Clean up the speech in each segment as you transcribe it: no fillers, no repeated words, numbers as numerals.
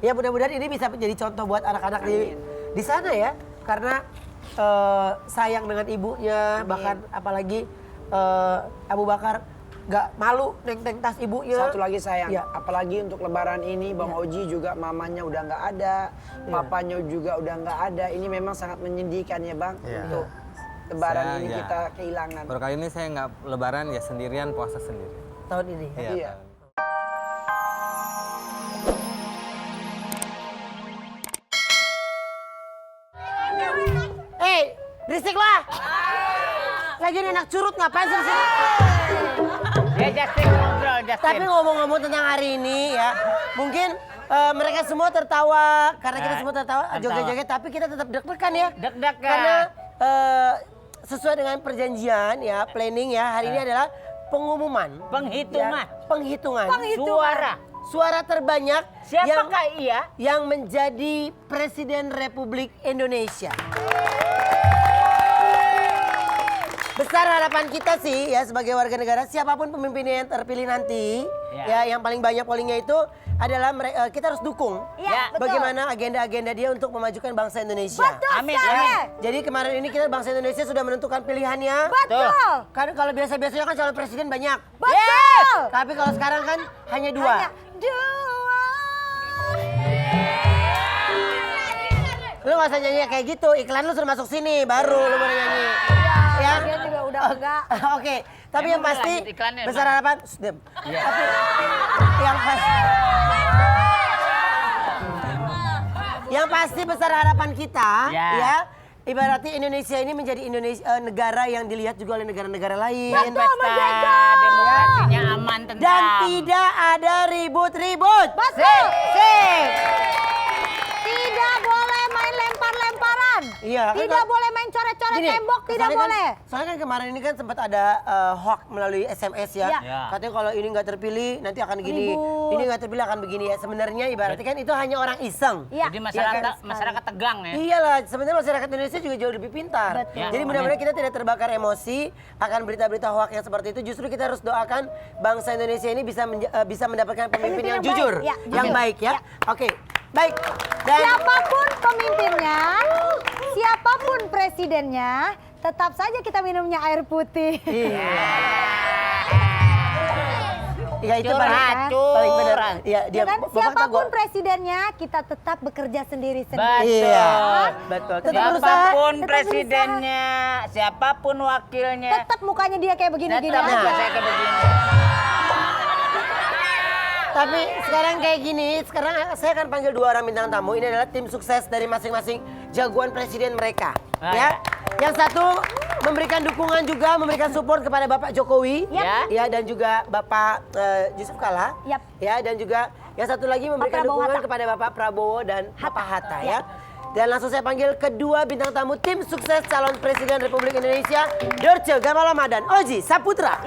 Ya mudah-mudahan ini bisa menjadi contoh buat anak-anak di sana ya. Karena sayang dengan ibunya, bahkan apalagi Abu Bakar gak malu neng-neng tas ibunya. Satu lagi sayang, Ya. apalagi untuk lebaran ini Bang Oji juga mamanya udah nggak ada, papanya juga udah nggak ada. Ini memang sangat menyedihkan ya Bang untuk lebaran Saya, ini ya. kita kehilangan. Baru kali ini saya nggak lebaran ya sendirian, puasa sendiri. Tahun ini. Iya. Berisik lah. Lagi enak curut ngapain sih di sini? Ya Justin ngobrol, Justin. Tapi ngomong-ngomong tentang hari ini ya, mungkin mereka semua tertawa karena kita semua tertawa joget-joget, tapi kita tetap deg-degan ya. Deg-degan. Karena sesuai dengan perjanjian ya, planning ya, hari ini adalah pengumuman. Penghitungan. Ya, penghitungan. Suara. Suara terbanyak Siapakah ia? yang menjadi Presiden Republik Indonesia. Besar harapan kita sih ya sebagai warga negara, siapapun pemimpinnya yang terpilih nanti ya yang paling banyak pollingnya itu adalah kita harus dukung bagaimana agenda-agenda dia untuk memajukan bangsa Indonesia. Betul Amin. sekali. Jadi kemarin ini kita bangsa Indonesia sudah menentukan pilihannya. Betul. Kan kalau biasa-biasanya kan calon presiden banyak. Betul. Tapi kalau sekarang kan hanya dua. Hanya dua. Lu gak usah nyanyi kayak gitu, iklan lu suruh masuk sini baru lu boleh nyanyi. Ya. Dia juga udah enggak. Oke, tapi yang Emang pasti lanjut iklannya, besar Bang? harapan. Diam. Tapi yang pasti besar harapan kita ya. Ibaratnya Indonesia ini menjadi negara yang dilihat juga oleh negara-negara lain. Pesta demokrasinya aman tentram. Dan tidak ada ribut-ribut. Betul. Sip. Tidak boleh main lempar-lemparan. Iya. kan Tidak boleh main coret-coret Gini, tembok, tidak soalnya boleh. Soalnya kan kemarin ini kan sempat ada hoax melalui SMS ya. Ya. Katanya kalau ini nggak terpilih nanti akan gini. Ribut. Ini nggak terpilih akan begini ya. Sebenarnya ibaratnya kan itu hanya orang iseng. Iya. Jadi Iya masyarakat tegang ya. Iyalah, sebenarnya masyarakat Indonesia juga jauh lebih pintar. Betul. Ya, Jadi mudah-mudahan kita tidak terbakar emosi akan berita-berita hoax yang seperti itu. Justru kita harus doakan bangsa Indonesia ini bisa mendapatkan pemimpin yang yang jujur, baik. Ya, yang jujur. baik ya. Oke, baik. Dan Siapapun pemimpinnya, siapapun presidennya, tetap saja kita minumnya air putih. ya itu Curhat, paling benar. curhat. Iya, Ya kan? Bapak Siapapun tahu. presidennya, kita tetap bekerja sendiri-sendiri. Iya, betul. Tetap berusaha. Siapapun Tetap presidennya, siapapun wakilnya, Tetap mukanya dia kayak begini-gini tetap aja. muka saya kayak begini. Tapi sekarang kayak gini, sekarang saya akan panggil dua orang bintang tamu. Ini adalah tim sukses dari masing-masing jagoan presiden mereka. Ya. Yang satu memberikan dukungan juga, memberikan support kepada Bapak Jokowi. Ya. Ya, dan juga Bapak Yusuf Kala. Yap. Ya, dan juga yang satu lagi memberikan Prabowo dukungan Hatta. kepada Bapak Prabowo dan Bapak Hatta ya. Dan langsung saya panggil kedua bintang tamu tim sukses calon presiden Republik Indonesia, Dorce Gamalama dan Oji Saputra.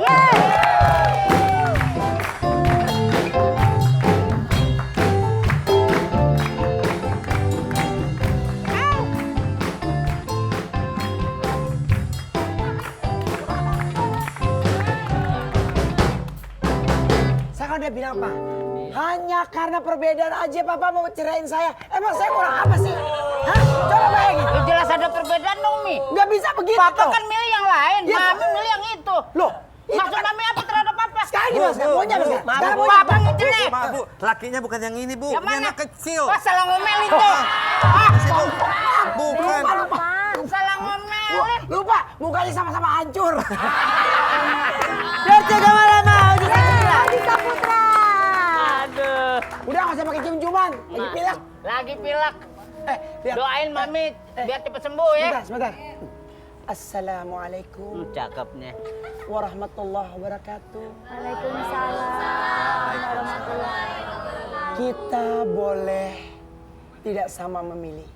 Saya kan udah bilang apa? Hanya karena perbedaan aja Papa mau cerain saya. Emang saya kurang apa sih? Hah? Coba bayangin. Ya jelas ada perbedaan dong, Mi. Nggak bisa begitu. Papa kan milih yang lain, Ya, Mami milih yang itu. Loh, itu Maksud Mami apa terhadap Papa? sekarang gimana? Sekarang maunya apa sekarang? Maaf, Sekarang Bu. maunya Papa ngejelek. Maaf Bu, lakinya bukan yang ini Bu, Yang ini mana? anak kecil. Oh, salah ngomel itu. Bukan. Salah ngomelin. Lupa, mukanya sama-sama hancur. Dorce Gamalama, Oji Saputra. Oji Saputra. Aduh. Udah nggak usah pakai cium-ciuman. Lagi pilek. Lagi pilek. Lihat. Doain Mami biar cepet sembuh ya. Sebentar. Assalamualaikum Cakepnya. warahmatullahi wabarakatuh. Waalaikumsalam. Kita boleh tidak sama memilih.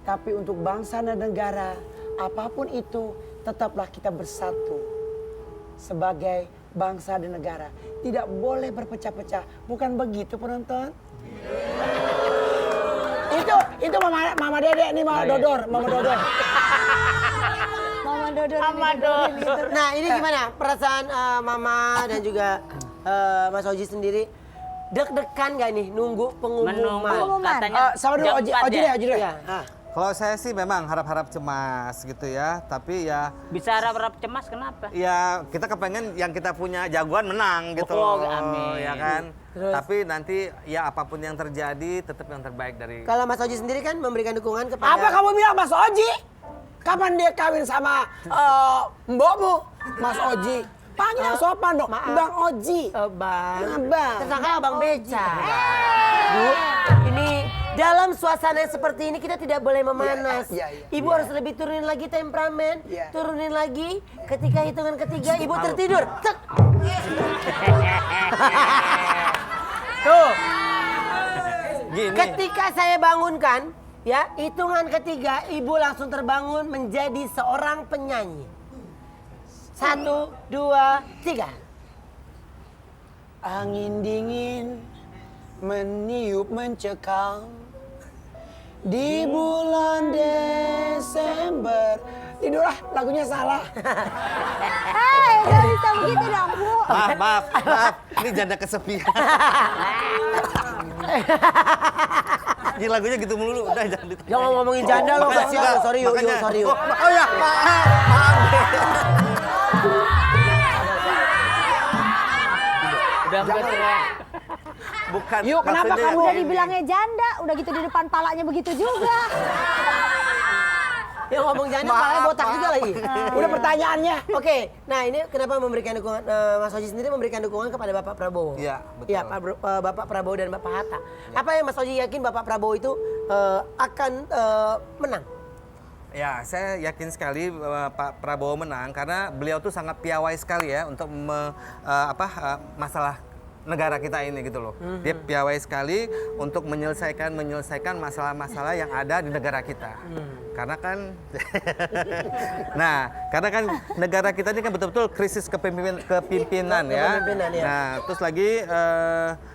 Tapi untuk bangsa dan negara, apapun itu, tetaplah kita bersatu. Sebagai bangsa dan negara. Tidak boleh berpecah-pecah. Bukan begitu penonton? Itu mama Dedek nih, Mama Dodor. Mama Dodor. Sama dong. Nah ini gimana perasaan Mama dan juga Mas Oji sendiri deg-degan nggak nih nunggu pengumuman? Menunggu katanya Sama dulu jam Oji 4 deh, ya. Oji deh. Iya. Kalau saya sih memang harap-harap cemas gitu ya, tapi ya Bisa harap-harap cemas kenapa? ya kita kepengen yang kita punya jagoan menang gitu Oh, loh, amin. ya kan. Terus? Tapi nanti ya apapun yang terjadi tetap yang terbaik dari. Kalau Mas Oji sendiri kan memberikan dukungan kepada... Apa kamu bilang Mas Oji? Kapan dia kawin sama mbokmu, Mas Oji? Panggil yang sopan dong, maaf. Bang Oji. Bang. Abang. Tersangka Abang Beca. Bu, ini dalam suasana yang seperti ini kita tidak boleh memanas. Iya, iya, Ibu harus lebih turunin lagi temperamen, Iya. turunin lagi. Ketika hitungan ketiga Ibu tertidur. Cek. Tuh. Gini. Ketika saya bangunkan, ya, hitungan ketiga Ibu langsung terbangun menjadi seorang penyanyi. 1, 2, 3. Angin dingin meniup mencekam di bulan Desember. Tidurlah, lagunya salah. Hei, gak bisa begitu dong, Bu. Maaf, ini janda kesepian. Ini lagunya gitu melulu, udah jangan ditanya. Jangan ngomongin janda lo, Makanya, kasihan lo. Sorry, makanya. sorry. Oh ya, maaf. Udah betul ya. Bukan. Yuk, kenapa maksudnya kamu Udah ini. dibilangnya janda, udah gitu di depan palanya begitu juga. Yang ngomong janda Maaf, palanya botak juga lagi. Udah pertanyaannya. Oke, nah ini kenapa memberikan dukungan, Mas Oji sendiri memberikan dukungan kepada Bapak Prabowo? Iya, betul. Iya, Bapak Prabowo dan Bapak Hatta. Apa yang Mas Oji yakin Bapak Prabowo itu akan menang? Ya, saya yakin sekali Pak Prabowo menang karena beliau tuh sangat piawai sekali ya untuk masalah negara kita ini gitu loh. Dia piawai sekali untuk menyelesaikan masalah-masalah yang ada di negara kita. Karena kan karena kan negara kita ini kan betul-betul krisis kepemimpinan ya. Kepemimpinan, ya. Nah, terus lagi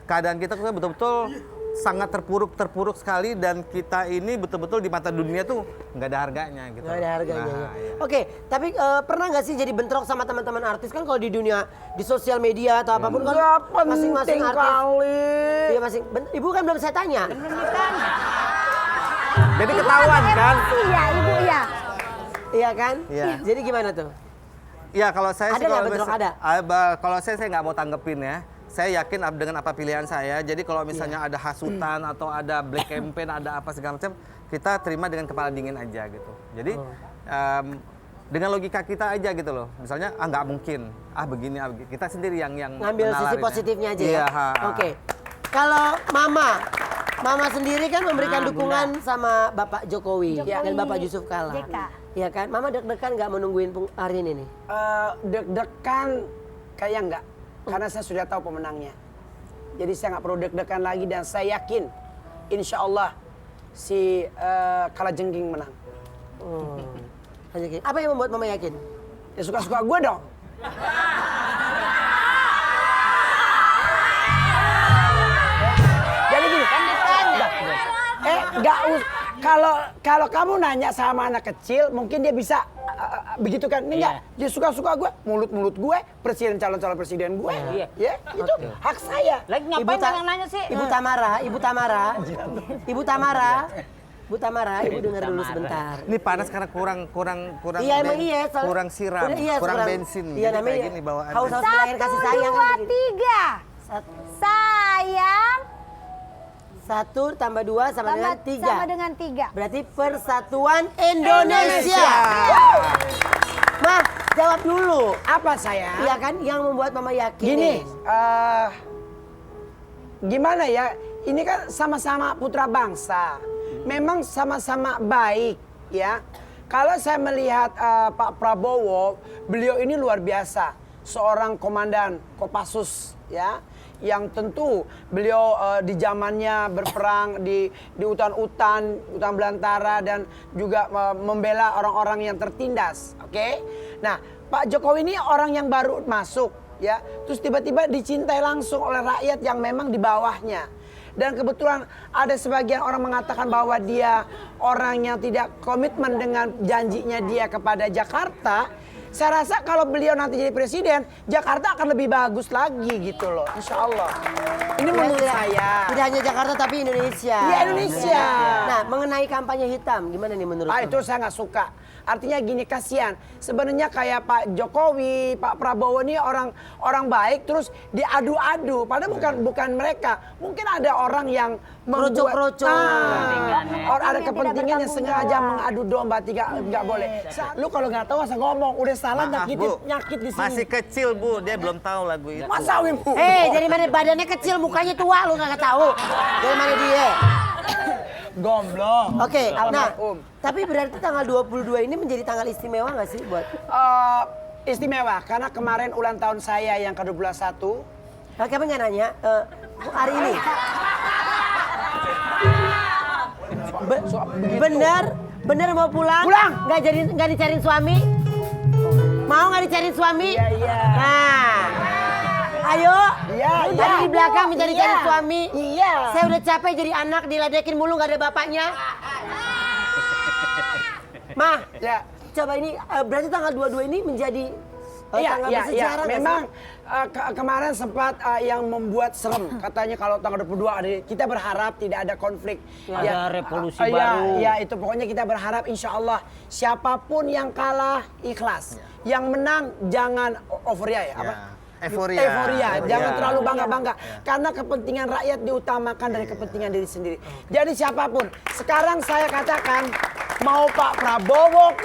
keadaan kita tuh betul-betul sangat terpuruk sekali dan kita ini betul-betul di mata dunia tuh nggak ada harganya gitu. Nggak ada harganya. Nah, Ya. iya. Oke, tapi pernah nggak sih jadi bentrok sama teman-teman artis kan kalau di dunia di sosial media atau apapun kan Nggak masing-masing penting artis. kali. Iya Ibu kan belum saya tanya. Jadi ketahuan kan? Iya, Ibu, ya. Iya kan? Iya. Jadi gimana tuh? Ya kalau saya Ada sih nggak kalau bentrok? misal- Ada? Kalau saya nggak mau tanggepin ya. Saya yakin dengan apa pilihan saya. Jadi kalau misalnya ada hasutan atau ada black campaign, ada apa segala macam, kita terima dengan kepala dingin aja gitu. Jadi dengan logika kita aja gitu loh. Misalnya nggak mungkin, begini. Kita sendiri yang Ngambil sisi menalarinya. positifnya aja Iya, ya. Oke. Kalau Mama sendiri kan memberikan dukungan sama Bapak Jokowi dan Bapak Yusuf Kala. JK. Iya kan? Mama deg-degan nggak menungguin hari ini nih? Deg-degan kayak enggak. Karena saya sudah tahu pemenangnya. Jadi saya nggak perlu deg-degan lagi dan saya yakin insya Allah si Kalajengking menang. Apa yang membuat Mama yakin? Ya suka-suka gue dong. Jadi gini. Kalau kamu nanya sama anak kecil, mungkin dia bisa begitu kan? Ini enggak, dia suka-suka gue, mulut gue, calon presiden gue. Iya. Ya, itu hak saya. Lagi ngapain yang nanya sih? Ibu Tamara, Ibu dengar dulu sebentar. Ini panas karena kurang Iya emang iya. kurang siram, Udah, iya, kurang bensin. Iya Jadi namanya kayak gini bawaannya. haus-haus pelayan kasih 1, sayang. 2, 3. Sayang 1 tambah 2 sama dengan 3. sama dengan 3. Berarti Persatuan Indonesia. Mah, jawab dulu. Apa saya? Iya kan yang membuat Mama yakin Gini, nih. gimana ya? Ini kan sama-sama putra bangsa. Memang sama-sama baik, ya. Kalau saya melihat Pak Prabowo, beliau ini luar biasa, seorang komandan Kopassus, ya, yang tentu beliau di zamannya berperang di hutan belantara dan juga membela orang-orang yang tertindas, oke? Nah, Pak Jokowi ini orang yang baru masuk, ya, terus tiba-tiba dicintai langsung oleh rakyat yang memang di bawahnya. Dan kebetulan ada sebagian orang mengatakan bahwa dia orang yang tidak komitmen dengan janjinya dia kepada Jakarta. Saya rasa kalau beliau nanti jadi presiden, Jakarta akan lebih bagus lagi gitu loh, insya Allah. Ini menurut saya. Tidak hanya Jakarta tapi Indonesia. Iya, Indonesia. Nah, mengenai kampanye hitam, gimana nih menurut Ah, kamu? itu saya nggak suka. Artinya gini, kasihan. Sebenarnya kayak Pak Jokowi, Pak Prabowo ini orang baik terus diadu-adu. Padahal bukan mereka. Mungkin ada orang yang Kroco-kroco. Orang ada Yang kepentingan tidak yang sengaja bertanggung mengadu domba, nggak boleh. Lu kalau nggak tahu asal ngomong, udah salah Maaf, Bu. nyakit di sini. Masih kecil, Bu. Dia belum tahu lagu itu. Masa Wim? Dari mana badannya kecil, mukanya tua, lu nggak tahu. Dari mana dia? Goblok. Oke, nah, Almarhum. tapi berarti tanggal 22 ini menjadi tanggal istimewa nggak sih buat? Istimewa karena kemarin ulang tahun saya yang ke-21. Kami nggak nanya, hari ini. Bener mau pulang? Pulang. Nggak dicariin suami? Mau nggak dicariin suami? Iya. Nah, ayo. Iya, Tadi di belakang minta dicariin suami. Iya. Saya udah capek jadi anak diledekin mulu nggak ada bapaknya. Mah, Ya. coba ini berarti tanggal 22 ini menjadi tanggal bersejarah nggak Memang sih? kemarin sempat yang membuat serem. Katanya kalau tanggal 22 ada, kita berharap tidak ada konflik. Ada revolusi baru. Ya, itu pokoknya kita berharap insya Allah siapapun yang kalah ikhlas. Yang menang jangan euforia ya. Apa? Euforia, jangan terlalu bangga-bangga. Karena kepentingan rakyat diutamakan dari kepentingan diri sendiri. Jadi siapapun, sekarang saya katakan mau Pak Prabowo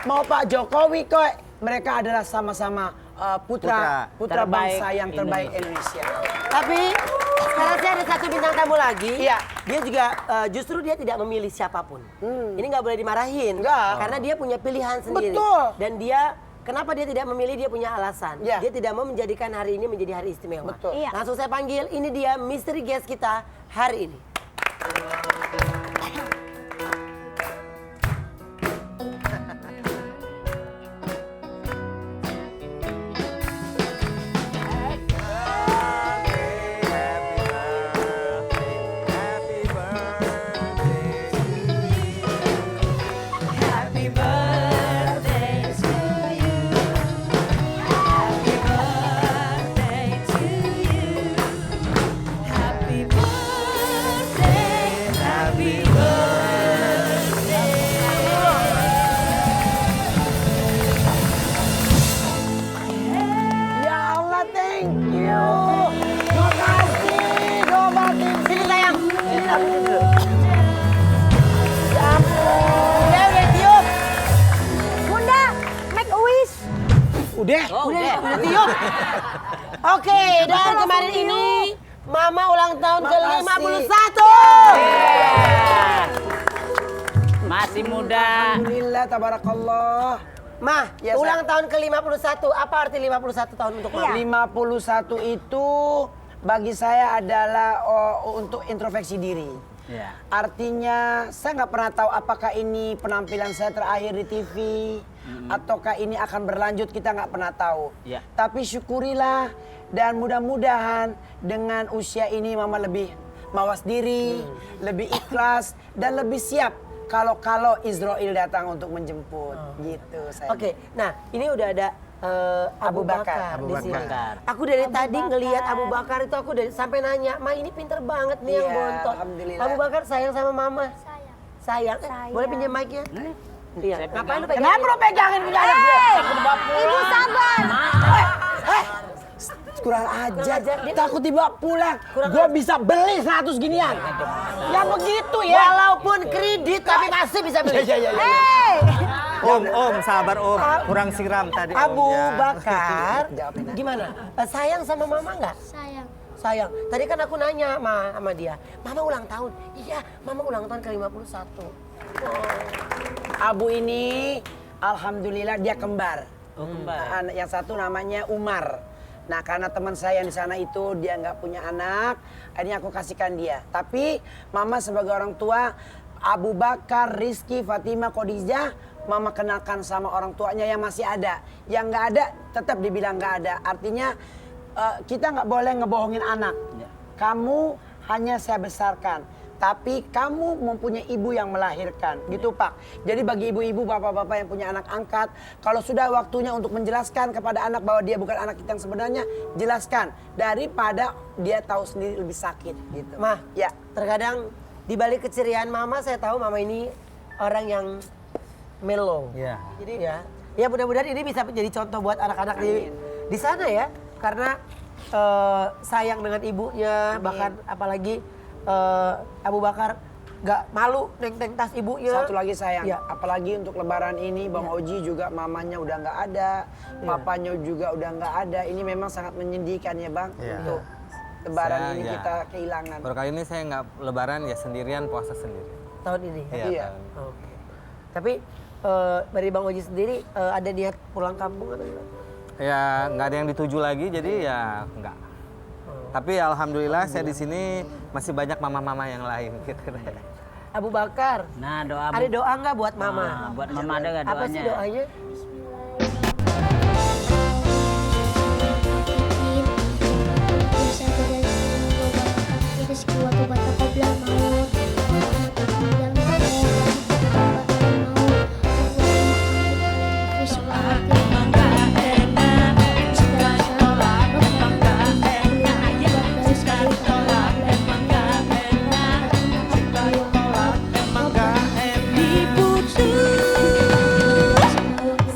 mau Pak Jokowi mereka adalah sama-sama putra Terbaik bangsa yang terbaik Indonesia. Tapi sekarang saya ada satu bintang tamu lagi. Iya. Dia juga justru dia tidak memilih siapapun. Ini nggak boleh dimarahin. Nggak. Karena dia punya pilihan sendiri. Betul. Dan dia kenapa dia tidak memilih, dia punya alasan. Iya. Dia tidak mau menjadikan hari ini menjadi hari istimewa. Betul. Iya. Langsung saya panggil, ini dia mystery guest kita hari ini. Ya Allah, thank you. Makasih, Domatin. Sini sayang. Ya ampun. Udah tiup. Bunda, make a wish. Udah. Udah tiup. Oke, dan kemarin ini Mama ulang tahun ke-51. Masih muda. Alhamdulillah, tabarakallah. Mah, Ya, ulang tahun ke-51. Apa arti 51 tahun untuk Mama? 51 itu bagi saya adalah untuk introspeksi diri. Ya. Artinya saya nggak pernah tahu apakah ini penampilan saya terakhir di TV ataukah ini akan berlanjut, kita nggak pernah tahu. Ya. Tapi syukurilah dan mudah-mudahan dengan usia ini Mama lebih mawas diri, lebih ikhlas dan lebih siap kalau Israel datang untuk menjemput. Gitu saya. Oke, nah ini udah ada Abu Bakar Abu di Bakar. sini. Aku dari tadi ngelihat Abu Bakar itu aku dari sampai nanya, "Ma, ini pinter banget nih yang Iya, bontot." alhamdulillah. Abu Bakar sayang sama Mama. Sayang. Sayang. Boleh pinjam mic-nya? Iya. Saya Ngapain lu pegang. pegang? Kenapa lo pegangin punya anak gue? Ibu sabar. Kurang ajar, ajar, dia- takut dibawa pulang. Kurang Gue bisa beli 100 ginian. Ya begitu ya. Walaupun kredit tapi masih bisa beli. Iya. Hey. Om, sabar Om. Kurang siram tadi Om. Abu Ya. Bakar, Jawabin. gimana? Sayang sama Mama nggak? Sayang. Tadi kan aku nanya sama dia, Mama ulang tahun. Iya, Mama ulang tahun ke-51. Abu ini, alhamdulillah dia kembar. Oh, kembar. Yang satu namanya Umar. Nah karena teman saya yang di sana itu dia nggak punya anak, akhirnya aku kasihkan dia. Tapi Mama sebagai orang tua, Abu Bakar, Rizky, Fatimah, Khadijah, Mama kenalkan sama orang tuanya yang masih ada. Yang nggak ada tetap dibilang nggak ada. Artinya kita nggak boleh ngebohongin anak. Kamu hanya saya besarkan. tapi kamu mempunyai ibu yang melahirkan, gitu Pak. Jadi bagi ibu-ibu, bapak-bapak yang punya anak angkat, kalau sudah waktunya untuk menjelaskan kepada anak bahwa dia bukan anak kita yang sebenarnya, jelaskan daripada dia tahu sendiri lebih sakit, gitu. Mah, Ya. terkadang di balik keceriaan Mama, saya tahu Mama ini orang yang mellow. Iya. Jadi ya mudah-mudahan ini bisa menjadi contoh buat anak-anak di sana ya, karena sayang dengan ibunya, bahkan apalagi Abu Bakar gak malu neng tas ibunya. Satu lagi sayang, Ya. apalagi untuk lebaran ini Bang Oji juga mamanya udah nggak ada, papanya juga udah nggak ada. Ini memang sangat menyedihkan ya Bang, Iya. untuk lebaran Saya, ini ya. kita kehilangan. Baru kali ini saya nggak lebaran ya sendirian, puasa sendiri. Tahun ini. Iya. Iya. tahun. Oke. Tapi dari Bang Oji sendiri ada niat pulang kampung atau gimana? Ya nggak ada yang dituju lagi, jadi ya nggak. Tapi alhamdulillah saya di sini masih banyak mama-mama yang lain gitu. Abu Bakar, Nah, doa ada doa nggak buat Nah, Mama? buat Mama ada nggak doanya? Apa sih doanya?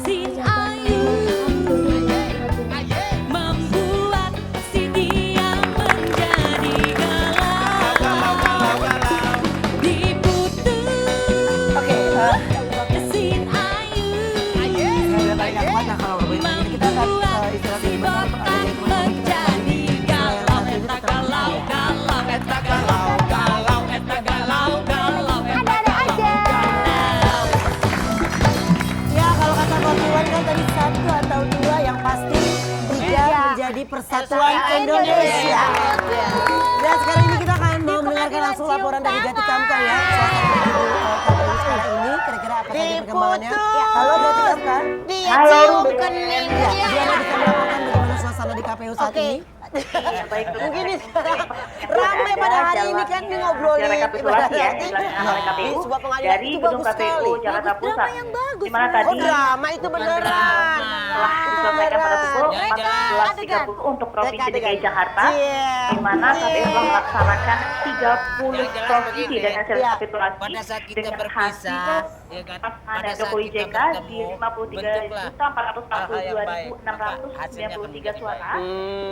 Sin ayu membuat si dia menjadi galau diputus Oke, sin ayu saya udah paling nggak kuat lah kalau begini. Kita akan membuat istirahat si sebentar. botak menjadi galau eta galau galau eta galau galau eta galau galau Ada-ada aja. Ya kalau kata Kontuan kan tadi satu atau dua, yang pasti tiga menjadi persatuan Indonesia. Dan sekarang ini kita akan mau mendengarkan langsung laporan dari Jatikamka ya. Suasana KPU sekarang ini kira-kira apa saja perkembangannya. Halo Jatikamka. Halo, Ya, Diana bisa melaporkan bagaimana suasana di KPU saat ini. baik Mungkin ini ramai pada hari ini kan ini ngobrolin rekapitulasi ya, nanti. dilaksanakan oleh KPU Ini sebuah pengadilan dari itu gedung bagus KPU sekali. Jakarta Pusat. yang bagus, Di mana Bro. tadi Oh drama itu beneran. telah diselesaikan pada pukul Beneran. 14.30 untuk Provinsi Adegan. DKI Jakarta, Iya. di mana KPU telah melaksanakan 30 Yang jelas provinsi begini, dan hasil ya, rekapitulasi pada saat kita dengan berpisah, hasil ya kan, pasangan pada saat Jokowi kita JK bertemu, di bentuklah hal-hal yang baik, maka hasilnya akan 58.693 menjadi suara, baik.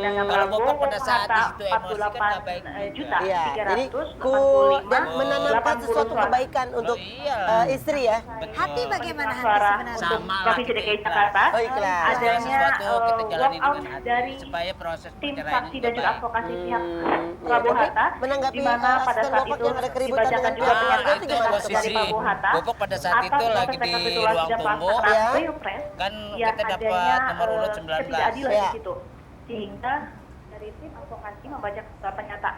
dengan Kalau Prabowo Bogor pada saat Hatta itu emosi kan nggak baik juga. juta Iya, jadi 385 dan menanamkan 80 sesuatu suara. kebaikan untuk iya. Istri ya. Hati bagaimana hati Suara sebenarnya? untuk Sama lah, Provinsi kita DKI ikhlas. Jakarta Oh, ikhlas. adanya sesuatu kita jalani walk out dengan hati dari supaya proses tim perceraian saksi itu dan juga baik. advokasi pihak Iya, Prabowo tapi Hatta, menanggapi, di mana pada asisten saat Bapak itu yang ada keributan dibacakan dengan juga keluarga pernyataan itu gimana dari posisi? Prabowo Hatta Bapak pada saat atas itu proses lagi di rekapitulasi ruang dan tunggu, pelaksanaan ya. Pilpres kan yang kita dapat adanya, nomor urut 19. ketidakadilan Ya. di situ, sehingga dari tim advokasi membaca pernyataan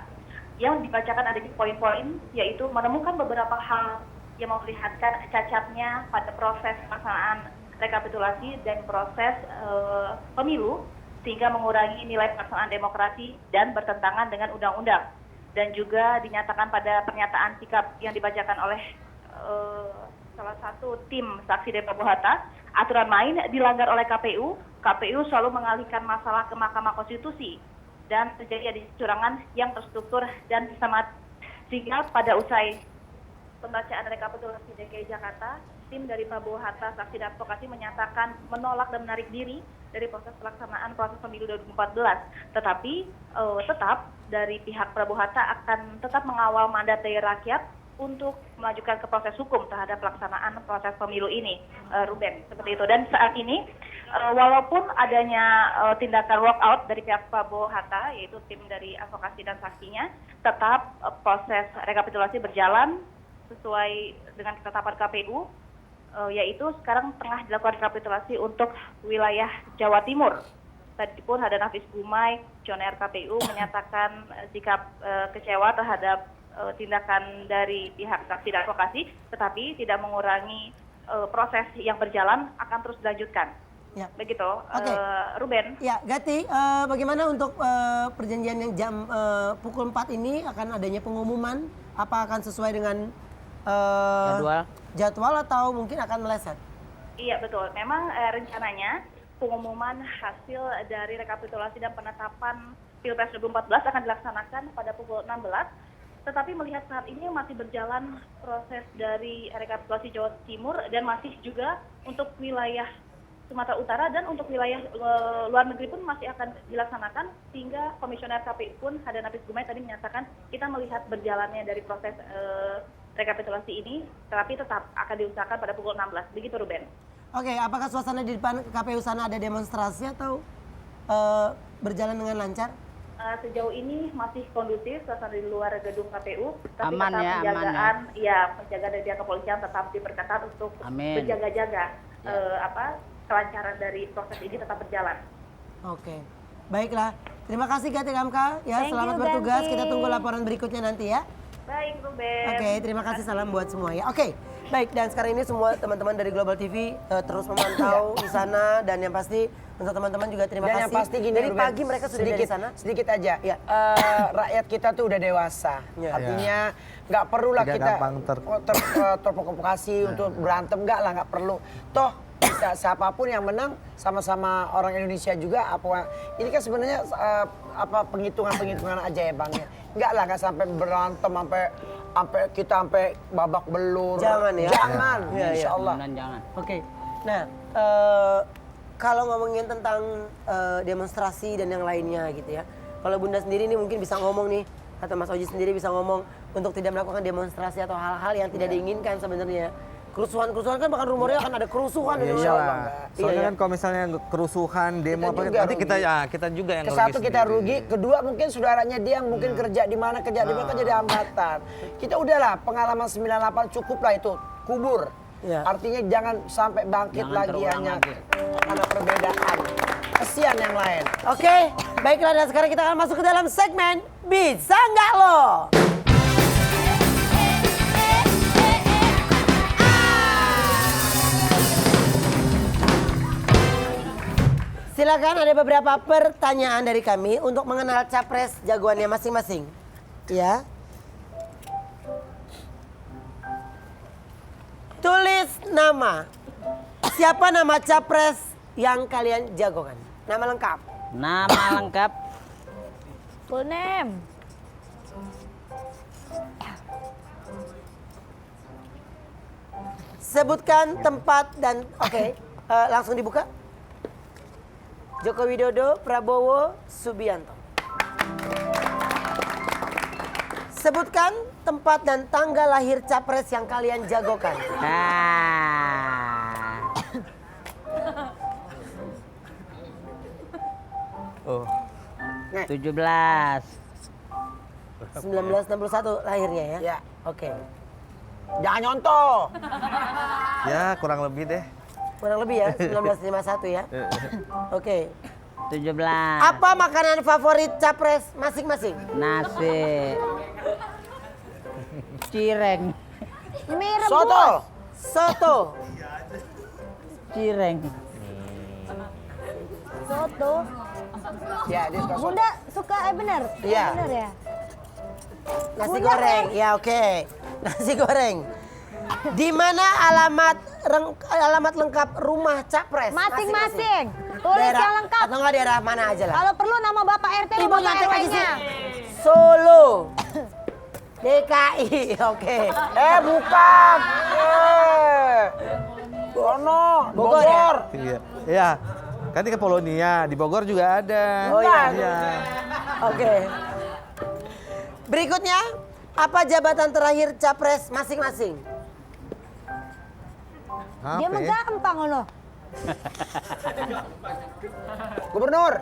yang dibacakan ada di poin-poin, yaitu menemukan beberapa hal yang memperlihatkan cacatnya pada proses pelaksanaan rekapitulasi dan proses pemilu, sehingga mengurangi nilai pelaksanaan demokrasi dan bertentangan dengan undang-undang. Dan juga dinyatakan pada pernyataan sikap yang dibacakan oleh salah satu tim saksi dari Prabowo Hatta, aturan main dilanggar oleh KPU. KPU selalu mengalihkan masalah ke Mahkamah Konstitusi dan terjadi kecurangan yang terstruktur dan sistemat. Sehingga pada usai pembacaan rekapitulasi DKI Jakarta, tim dari Prabowo Hatta, saksi dan advokasi menyatakan menolak dan menarik diri dari proses pelaksanaan proses pemilu 2014. Tetapi tetap dari pihak Prabowo Hatta akan tetap mengawal mandat dari rakyat untuk melanjutkan ke proses hukum terhadap pelaksanaan proses pemilu ini, Ruben, seperti itu. Dan saat ini, walaupun adanya tindakan walkout dari pihak Prabowo Hatta, yaitu tim dari advokasi dan saksinya, tetap proses rekapitulasi berjalan sesuai dengan ketetapan KPU, yaitu sekarang tengah dilakukan rekapitulasi untuk wilayah Jawa Timur. Tadi pun ada Nafis Gumai, Komisioner KPU menyatakan sikap kecewa terhadap tindakan dari pihak saksi dan advokasi, tetapi tidak mengurangi proses yang berjalan, akan terus dilanjutkan. Ya. Begitu, Oke. Ruben. Ya, Gati, bagaimana untuk perjanjian yang jam pukul 4 ini akan adanya pengumuman? Apa akan sesuai dengan jadwal atau mungkin akan meleset? Iya betul, memang rencananya pengumuman hasil dari rekapitulasi dan penetapan Pilpres 2014 akan dilaksanakan pada pukul 16. Tetapi melihat saat ini masih berjalan proses dari rekapitulasi Jawa Timur dan masih juga untuk wilayah Sumatera Utara dan untuk wilayah luar negeri pun masih akan dilaksanakan, sehingga Komisioner KPU pun Hada Nafis Gumai tadi menyatakan kita melihat berjalannya dari proses rekapitulasi ini, tetapi tetap akan diusahakan pada pukul 16. Begitu Ruben. Oke, apakah suasana di depan KPU sana ada demonstrasi atau berjalan dengan lancar? Sejauh ini masih kondusif suasana di luar gedung KPU, tapi Aman tetap ya, penjagaan, penjagaan dari pihak kepolisian tetap diperketat untuk berjaga-jaga kelancaran dari proses ini tetap berjalan. Oke, baiklah. Terima kasih Gati Kamka. Ya, selamat bertugas. Kita tunggu laporan berikutnya nanti ya. Baik Ruben. Oke, terima kasih, salam buat semua ya. Oke, baik, dan sekarang ini semua teman-teman dari Global TV terus memantau di sana, dan yang pasti untuk teman-teman juga terima Dan kasih. yang pasti gini, dari Ruben, pagi mereka sudah dari sana. Sedikit aja. Ya. Rakyat kita tuh udah dewasa. Ya. Artinya nggak perlu lah Tidak kita gampang terprovokasi untuk berantem, nggak perlu. Toh bisa siapapun yang menang sama-sama orang Indonesia juga. Ini kan sebenarnya penghitungan aja ya Bang ya. Nggak sampai berantem sampai kita sampai babak belur. Jangan ya. Jangan. Ya, Insya Allah. Jangan. Oke, nah kalau ngomongin tentang demonstrasi dan yang lainnya gitu ya. Kalau Bunda sendiri nih mungkin bisa ngomong nih, atau Mas Oji sendiri bisa ngomong untuk tidak melakukan demonstrasi atau hal-hal yang tidak diinginkan sebenarnya. Kerusuhan kan bahkan rumornya akan ada kerusuhan di Indonesia. Iyalah. Soalnya kan kalau misalnya kerusuhan, demo Kita apa juga nanti kita juga yang rugi Satu kita sendiri. rugi, kedua mungkin saudaranya dia yang mungkin kerja di mana kan jadi hambatan. Kita udahlah pengalaman 98 cukup lah itu kubur. Ya. Artinya jangan sampai bangkit Jangan lagi terulang hanya lagi. karena perbedaan. Kesian yang lain. Oke, baiklah, dan sekarang kita akan masuk ke dalam segmen Bisa Nggak Lo? Silakan, ada beberapa pertanyaan dari kami untuk mengenal capres jagoannya masing-masing. Ya. Tulis nama. Siapa nama capres yang kalian jagokan? Nama lengkap. Nama lengkap. Full name. Sebutkan tempat dan langsung dibuka. Joko Widodo, Prabowo, Subianto. Sebutkan tempat dan tanggal lahir capres yang kalian jagokan. 17. 1961 lahirnya ya? Ya. Oke. Jangan nyontoh. Ya kurang lebih deh. Kurang lebih ya, 1951 ya? Oke. 17. Apa makanan favorit capres masing-masing? Nasi. Cireng. Mie rebus. Soto. Soto. Cireng. Soto. Ya, dia suka soto. Bunda suka bener? Iya. Bener ya? Nasi Bunda, goreng. Ya oke. Nasi goreng. Di mana alamat lengkap rumah capres? Masing-masing. Tulis Daerah- yang lengkap. Atau enggak daerah mana aja lah. Kalau perlu nama Bapak RT, Ibu Bapak nyantek lagi RW-nya. sih. Solo. DKI. Oke. Bukan. Bono. Bogor ya? Bogor. Iya. Iya. Kan di Polonia, di Bogor juga ada. Oh iya. Iya. Oke. Berikutnya, apa jabatan terakhir capres masing-masing? Dia mah gampang loh. Gubernur.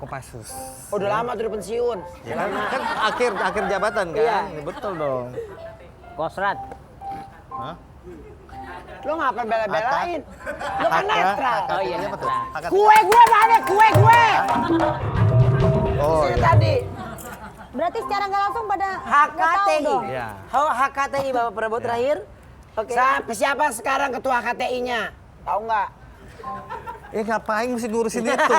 Kopassus. Udah lama tuh udah pensiun. Ya kan akhir jabatan kan? Iya. Ya, betul dong. Kosrat. Hah? Lo ngapain bela-belain? Lo kan Hatta. netral. Oh iya, Apa tuh? netral. Hatta. Kue gue mana? Kue gue. Oh Sini iya. tadi. Berarti secara nggak langsung pada nggak tahu HKTI. dong. Iya. HKTI Bapak Prabowo terakhir. Oke. Siapa sekarang ketua KTI-nya? Tahu nggak? Ngapain mesti ngurusin itu?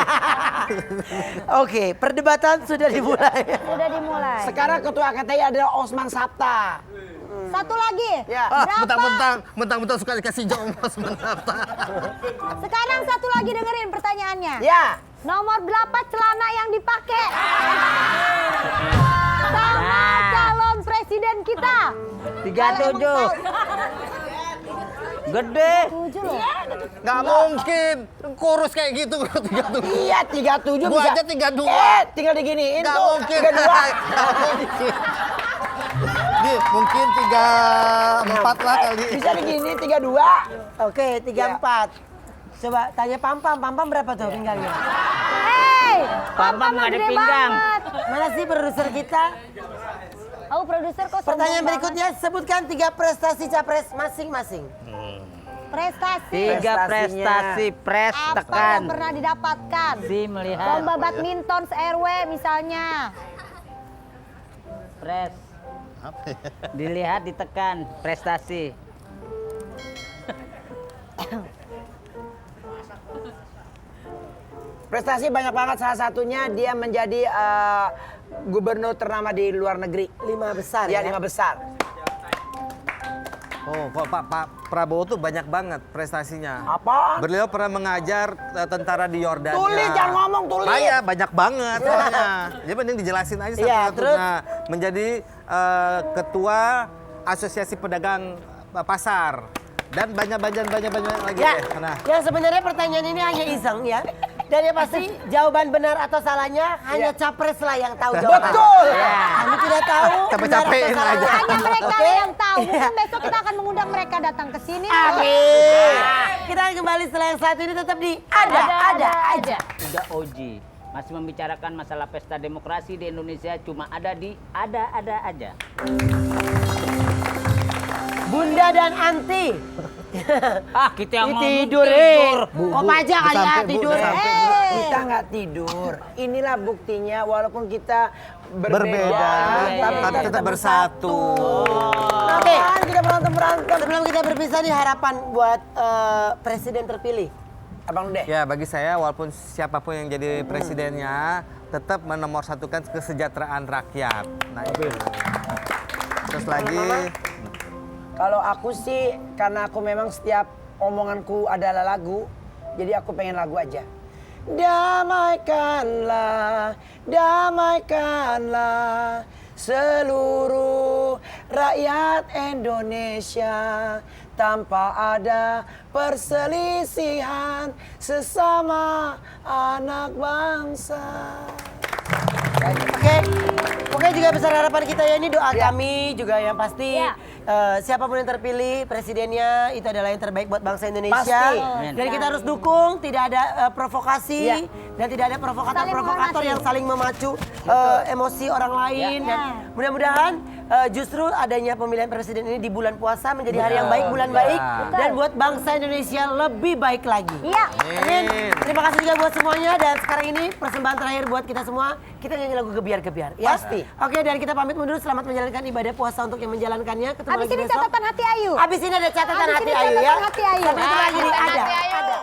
Oke, perdebatan sudah dimulai. Sudah dimulai. Sekarang ketua KTI adalah Osman Sabta. Satu lagi. Ya. Mentang-mentang suka dikasih jawab Mas Menata. Sekarang satu lagi dengerin pertanyaannya. Ya. Nomor berapa celana yang dipakai? Sama calon presiden kita. 37. Gede. 7 loh. Nggak mungkin. Kurus kayak gitu 37. Iya 37 Gua bisa. aja 32. Tinggal diginiin Nggak tuh. mungkin. 32. Nggak mungkin. Nih, mungkin 34 lah kali. Bisa digini 32. Oke, 34. Coba tanya Pam berapa tuh pinggangnya? Hey, Pam nggak ada gede pinggang. banget. Mana sih produser kita? Oh, produser kok sombong Pertanyaan banget. berikutnya, sebutkan 3 prestasi capres masing-masing. Prestasi. 3 prestasi pres Apa tekan. yang pernah didapatkan? Si melihat Lomba badminton se-RW misalnya. pres. Dilihat ditekan prestasi. Prestasi banyak banget, salah satunya dia menjadi gubernur ternama di luar negeri. 5 besar Dia ya? 5 besar. Oh, kok Pak Prabowo tuh banyak banget prestasinya. Apa? Beliau pernah mengajar tentara di Yordania. Tulis, jangan ngomong, tulis. Banyak banget soalnya. Jadi mending dijelasin aja Iya, satu-satu. terus? Nah, menjadi ketua Asosiasi Pedagang Pasar. Dan banyak lagi. Ya, Nah, yang sebenarnya pertanyaan ini hanya iseng ya. Dan yang pasti jawaban benar atau salahnya hanya capres lah yang tahu jawaban. Betul. Kami tidak tahu. Capek-capekin benar atau aja. salah. Hanya mereka Oke? yang tahu. Mungkin besok kita akan mengundang mereka datang ke sini. Amin. Kita akan kembali setelah yang satu ini tetap di ada aja. Udah Oji masih membicarakan masalah pesta demokrasi di Indonesia cuma ada di ada aja. Bunda dan Anti. Kita yang Tidur, Kok pajak kali ya tidur. Kita nggak tidur. Inilah buktinya walaupun kita berbeda, tapi tetap bersatu. Oke. Kita berantem. Sebelum kita berpisah nih harapan buat presiden terpilih. Abang deh. Ya, bagi saya walaupun siapapun yang jadi presidennya tetap menomorsatukan kesejahteraan rakyat. Nah, itu. Terus lagi Kalau aku sih, karena aku memang setiap omonganku adalah lagu, jadi aku pengen lagu aja. Damaikanlah seluruh rakyat Indonesia tanpa ada perselisihan sesama anak bangsa. Oke, juga besar harapan kita ya, ini doa kami juga yang pasti Ya. siapapun yang terpilih presidennya itu adalah yang terbaik buat bangsa Indonesia. Pasti. Dan kita harus dukung, tidak ada provokasi Ya. dan tidak ada provokator-provokator menghormati. yang saling memacu emosi orang lain. Dan mudah-mudahan justru adanya pemilihan presiden ini di bulan puasa menjadi hari yang baik, bulan baik, dan buat bangsa Indonesia lebih baik lagi. Iya. Amin. Terima kasih juga buat semuanya, dan sekarang ini persembahan terakhir buat kita semua, kita nyanyi lagu Gebiar-Gebiar. Ya? Pasti. Oke, dan kita pamit mundur, selamat menjalankan ibadah puasa untuk yang menjalankannya. Ketemu Habis lagi ini besok. catatan hati Ayu. Abis ini ada catatan Habis hati ini Ayu ya. catatan hati Ayu. Sampai ketemu lagi di Catatan ada. hati Ayu. Ada.